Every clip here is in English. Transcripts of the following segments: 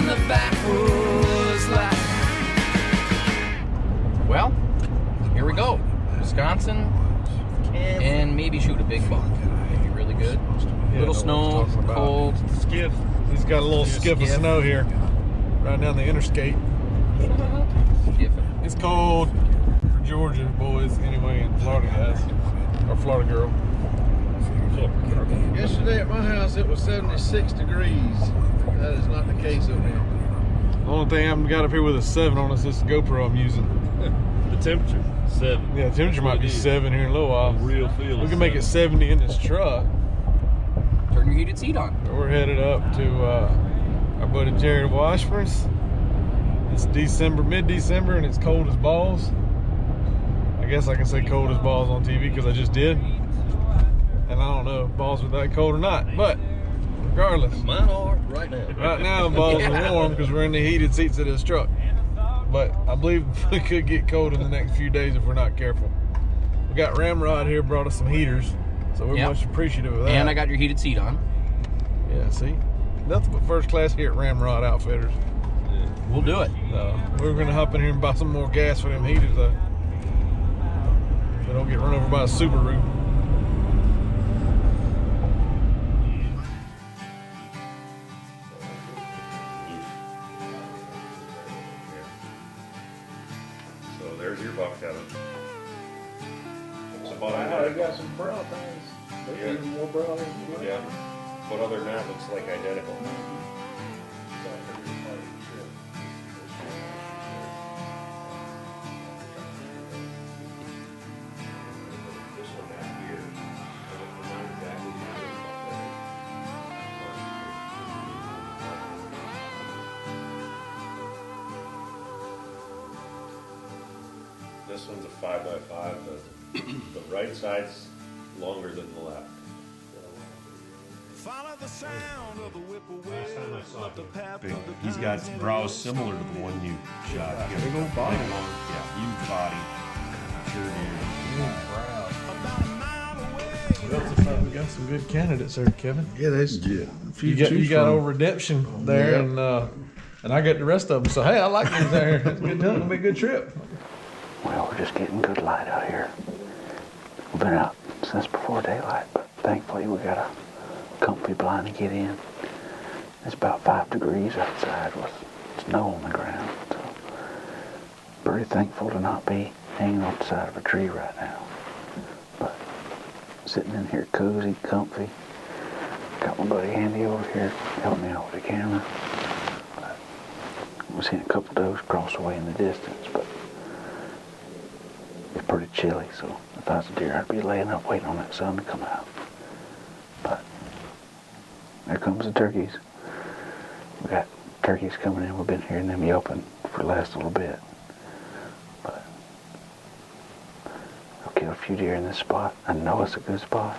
living the backwoods life. Well, here we go. Wisconsin, and maybe shoot a big buck. It'd be really good. Little snow, cold. Skiff. He's got a little skiff of snow here, right down the interstate. It's cold for Georgia boys anyway, and Florida guys, or Florida girl. Yesterday at my house it was 76 degrees. That is not the case up here. The only thing I've got up here with a 7 on is this GoPro I'm using. The temperature, 7. Yeah, the temperature might be 7 here in a little while. The real feel. We can make it 70 in this truck. Turn your heated seat on. We're headed up to our buddy Jared Washburn's. It's December, mid-December, and it's cold as balls. I guess I can say cold as balls on TV because I just did. And I don't know if balls are that cold or not, but regardless. Mine are right now. Right now the balls are warm because we're in the heated seats of this truck. But I believe it could get cold in the next few days if we're not careful. We got Ramrod here, brought us some heaters, so we're much appreciative of that. And I got your heated seat on. Yeah, see? Nothing but first class here at Ramrod Outfitters. Yeah. We'll do it. So we're going to hop in here and buy some more gas for them heaters though. So don't get run over by a Subaru. So there's your buck, Kevin. It's about Wow, you got some brown things. They're even more brown than you. Yeah. But other than that, it looks like identical. This one back here, not exactly this one's a 5x5. The right side's longer than the left. Follow the sound of the whippoorwill up the path Big. of the He's got brows similar to the one you shot. He's got Big old body. long, yeah, huge body. Sure We got some good candidates there, Kevin. Yeah, there's You got old Redemption there, and I got the rest of them. So hey, I like these there. It's good. It'll be a good trip. Well, we're just getting good light out here. We've been out since before daylight, but thankfully we got a comfy blind to get in. It's about 5 degrees outside with snow on the ground, so pretty thankful to not be hanging on the side of a tree right now. But sitting in here cozy, comfy. Got my buddy Andy over here helping me out with the camera. But we've seen a couple does cross away in the distance, but it's pretty chilly, so if I was a deer, I'd be laying up waiting on that sun to come out. But there comes the turkeys. We got turkeys coming in. We've been hearing them yelping for the last little bit. But I'll kill a few deer in this spot. I know it's a good spot.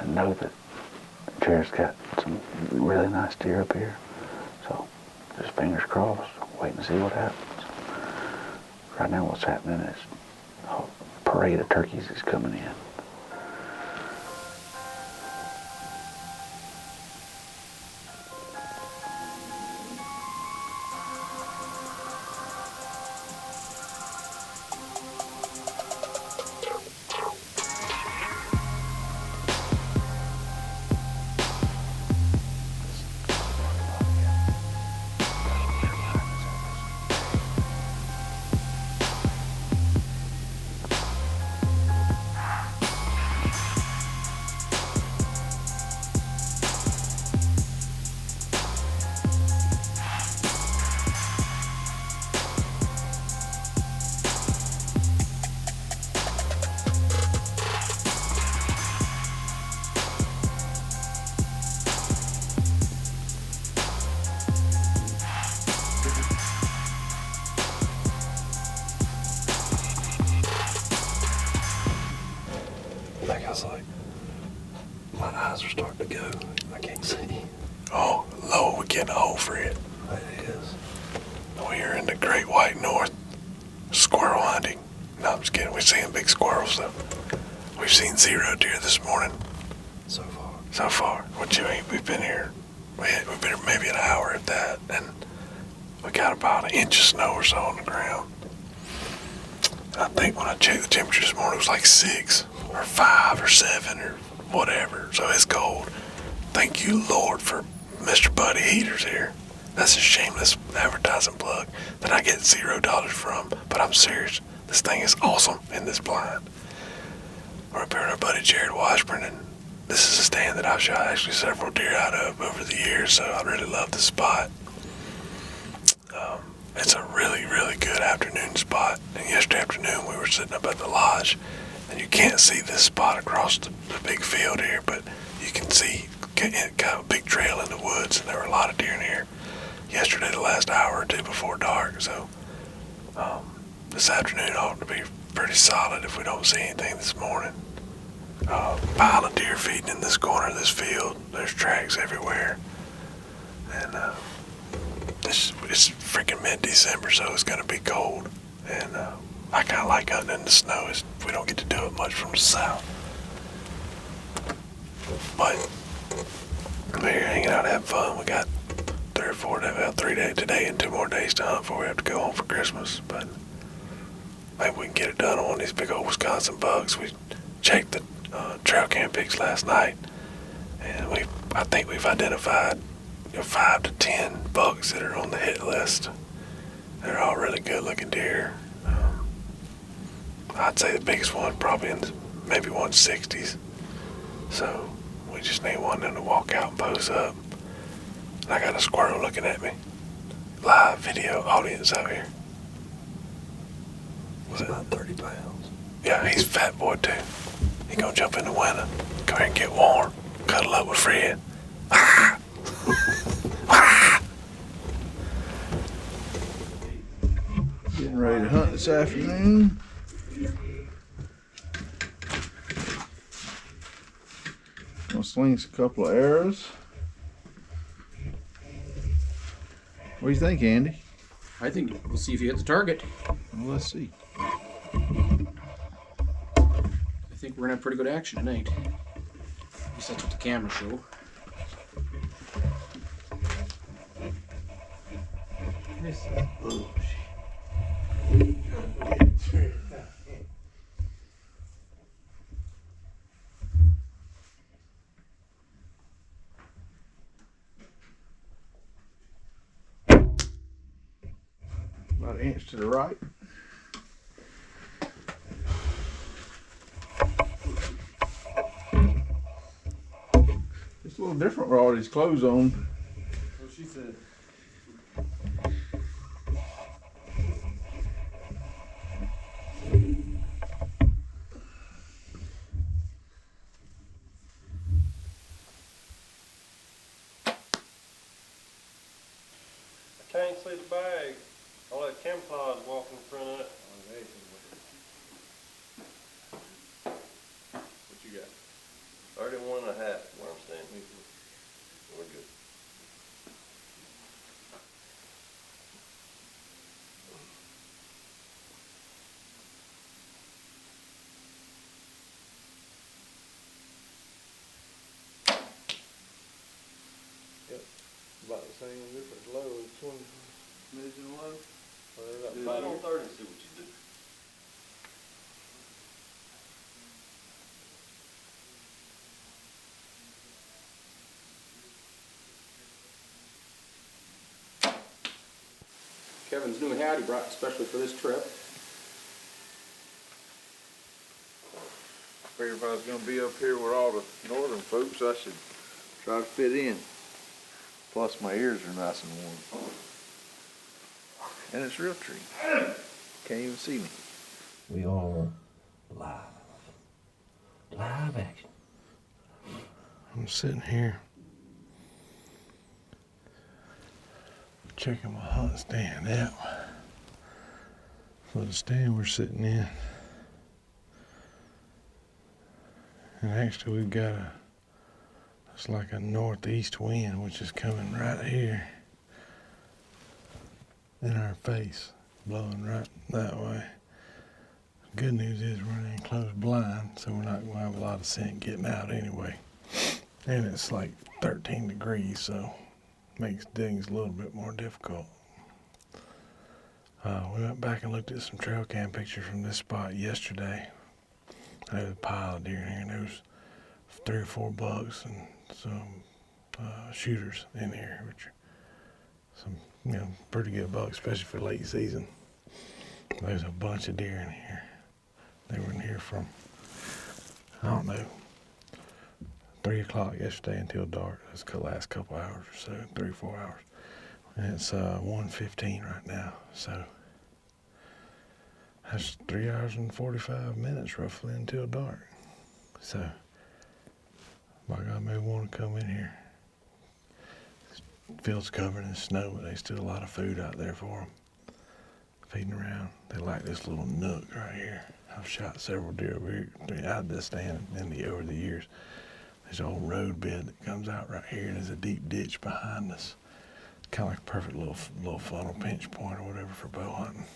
I know that Jared's got some really nice deer up here. So just fingers crossed, waiting to see what happens. Right now what's happening is a parade of turkeys is coming in. Like I was like, my eyes are starting to go. I can't see. Oh, Lord, we're getting old for it. It is. We are in the Great White North, squirrel hunting. No, I'm just kidding. We're seeing big squirrels though. We've seen 0 deer this morning So far. so far. What you ain't? We've been here We've been here maybe an hour at that, and we got about an inch of snow or so on the ground. And I think when I checked the temperature this morning, it was like 6 or 5 or 7 or whatever. So it's cold. Thank you, Lord, for Mr. Buddy Heaters here. That's a shameless advertising plug that I get $0 from, but I'm serious. This thing is awesome in this blind. We're up here with our buddy Jared Washburn, and this is a stand that I've shot actually several deer out of over the years, so I really love this spot. It's a really, really good afternoon spot. And yesterday afternoon we were sitting up at the lodge, and you can't see this spot across the big field here, but you can see kind of a big trail in the woods, and there were a lot of deer in here yesterday, the last hour or two before dark. So this afternoon ought to be pretty solid if we don't see anything this morning. Pile of deer feeding in this corner of this field. There's tracks everywhere, and it's freaking mid-December, so it's gonna be cold, and I kind of like hunting in the snow. We don't get to do it much from the south, but we're here hanging out, having fun. We got 3 or 4 days, well, 3 days today and 2 more days to hunt before we have to go home for Christmas, but maybe we can get it done on one of these big old Wisconsin bucks. We checked the trail cam pics last night, and I think we've identified 5 to 10 bucks that are on the hit list. They're all really good looking deer. I'd say the biggest one probably in maybe 160s. So we just need one of them to walk out and pose up. And I got a squirrel looking at me. Live video audience out here. He's about 30 pounds. Yeah, he's a fat boy too. He gonna jump in the winter, come here and get warm, cuddle up with Fred. Getting ready to hunt this afternoon. Gonna sling us a couple of arrows. What do you think, Andy? I think we'll see if you hit the target. Well, let's see. I think we're gonna have pretty good action tonight. At least that's what the cameras show. About an inch to the right. It's a little different with all these clothes on. What she said. I can't see the bag. All that camouflage walking in front of it. What you got? 31 and a half, where I'm standing. We're good. Yep. About the same difference low as 20. Mids and low. Bite on 30 and see what you do. Kevin's new hat he brought especially for this trip. Figured if I was gonna be up here with all the northern folks, I should try to fit in. Plus my ears are nice and warm. And it's real tree. Can't even see me. We are live. Live action. I'm sitting here checking my hunt stand out. For the stand we're sitting in. And actually we've got it's like a northeast wind which is coming right here in our face, blowing right that way. Good news is we're in an enclosed blind, so we're not going to have a lot of scent getting out anyway. And it's like 13 degrees, so makes things a little bit more difficult. We went back and looked at some trail cam pictures from this spot yesterday. There was a pile of deer in here, and there was 3 or 4 bucks and some shooters in here, which are some, pretty good bucks, especially for late season. There's a bunch of deer in here. They were in here from, I don't know, 3 o'clock yesterday until dark. That's the last couple hours or so, 3 or 4 hours. And it's 1:15 right now, so that's 3 hours and 45 minutes roughly until dark. So, by God, maybe want to come in here. This field's covered in snow, but there's still a lot of food out there for them. Feeding around. They like this little nook right here. I've shot several deer over here out of this stand over the years. There's an old road bed that comes out right here, and there's a deep ditch behind us. Kind of like a perfect little funnel pinch point or whatever for bow hunting.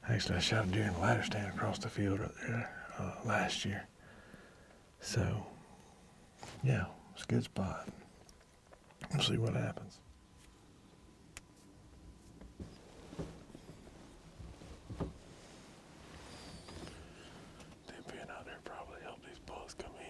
Actually, I shot a deer in the ladder stand across the field right there last year. So, yeah, it's a good spot. We'll see what happens. Them being out there probably helped these bugs come in.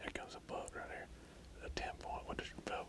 Here comes a bug right here. A 10-point with the belt.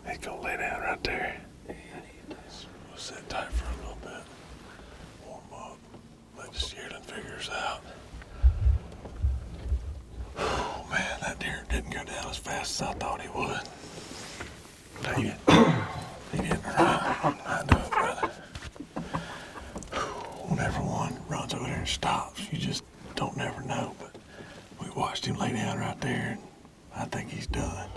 He's gonna lay down right there. We'll sit tight for a little bit. Warm up. Let the yearling figure us out. Oh man, that deer didn't go down as fast as I thought he would. Dang it. He didn't run. I do it, brother. Whenever one runs over there and stops, you just don't never know. But we watched him lay down right there, and I think he's done.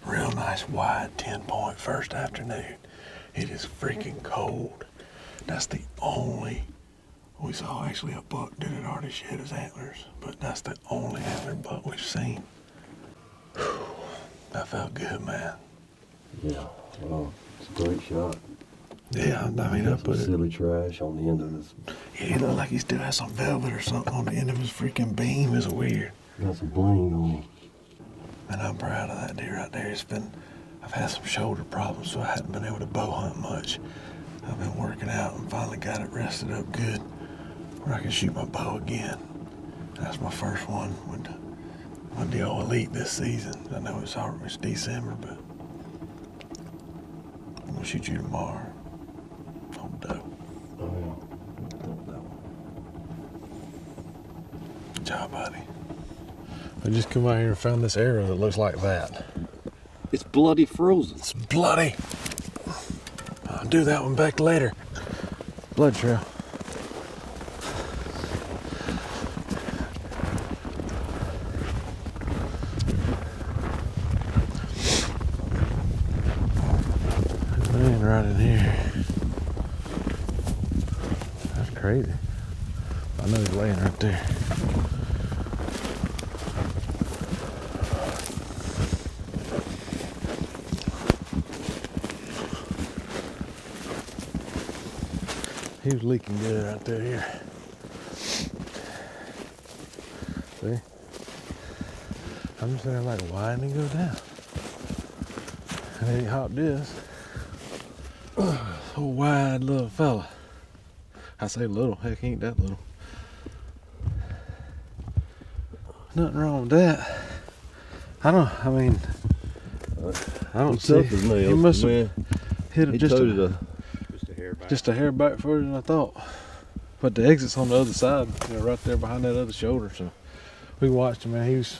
Real nice wide 10-point first afternoon. It is freaking cold. That's the only, we saw actually a buck that had already shed his antlers, but that's the only antler buck we've seen. That felt good, man. Yeah, well, it's a great shot. Yeah, I mean, I put it. Silly trash on the end of this. Yeah, he looked like he still had some velvet or something on the end of his freaking beam. It was weird. Got some bling on him. And I'm proud of that deer right there. I've had some shoulder problems, so I hadn't been able to bow hunt much. I've been working out and finally got it rested up good where I can shoot my bow again. That's my first one with the old Elite this season. I know it's December, but I'm gonna shoot you tomorrow. Old doe. Oh yeah, that one. Good job, buddy. I just come out here and found this arrow that looks like that. It's bloody frozen. It's bloody. I'll do that one back later. Blood trail. Man, right in here. That's crazy. I know he's laying right there. He was leaking good right there here. See? I I'm just there like, why didn't he go down? And then he hopped this. So wide little fella. I say little, heck, he ain't that little. Nothing wrong with that. I don't see. He must have hit it just a hair back further than I thought. But the exit's on the other side, right there behind that other shoulder. So we watched him, man. He was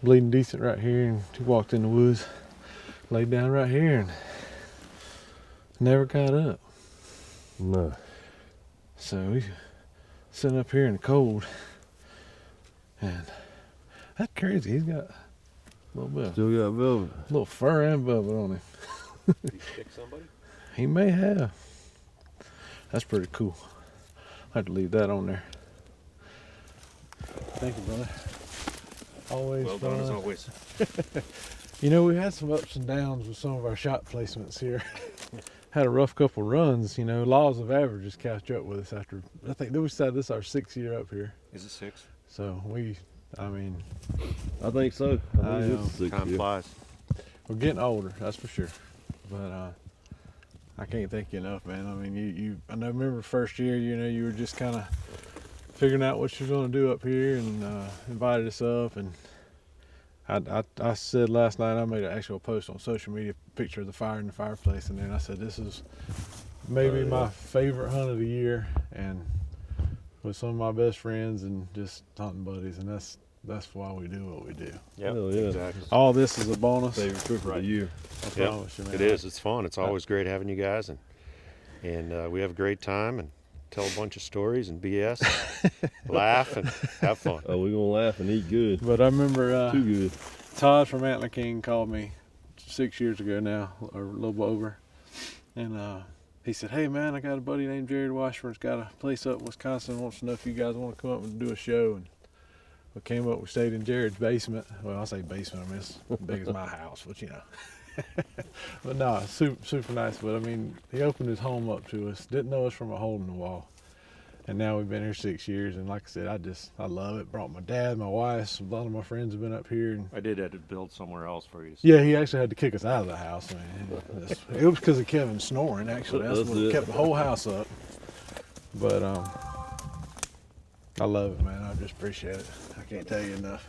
bleeding decent right here, and he walked in the woods, laid down right here, and never got up. No. So we sitting up here in the cold, and that's crazy. He's got a little bit, Still got velvet. a little fur and velvet on him. Did he stick somebody? He may have. That's pretty cool. I have to leave that on there. Thank you, brother. Always Well fun. done as always. We had some ups and downs with some of our shot placements here. Had a rough couple runs. Laws of averages catch up with us after. I think we said this is our 6th year up here. Is it 6? So I think so. I I, think it's 6 Time years. flies. we're getting older, that's for sure. But I can't thank you enough, man. I mean, I remember the first year, you were just kind of figuring out what you're going to do up here, and invited us up. And I said last night, I made an actual post on social media, picture of the fire in the fireplace, and then I said this is maybe my favorite hunt of the year, and with some of my best friends and just hunting buddies, and that's why we do what we do. Yeah, Hell yeah. exactly. All this is a bonus. Favorite trip of the year. I Yeah, promise you, man. it is. It's fun. It's always great having you guys, and we have a great time and tell a bunch of stories and BS, laugh and have fun. Oh, we're gonna laugh and eat good. But I remember Too good. Todd from Antler King called me 6 years ago now, or a little bit over, and he said, "Hey man, I got a buddy named Jared Washburn's got a place up in Wisconsin. Wants to know if you guys want to come up and do a show." And we came up. We stayed in Jared's basement. Well, I say basement. I mean, it's as big as my house, but But no, super nice. But I mean, he opened his home up to us. Didn't know us from a hole in the wall. And now we've been here 6 years, and like I said, I love it. Brought my dad, my wife, a lot of my friends have been up here. And I did have to build somewhere else for you. yeah, he actually had to kick us out of the house, man. It was because of Kevin snoring, actually. That's what kept the whole house up. But I love it, man. I just appreciate it. I can't tell you enough.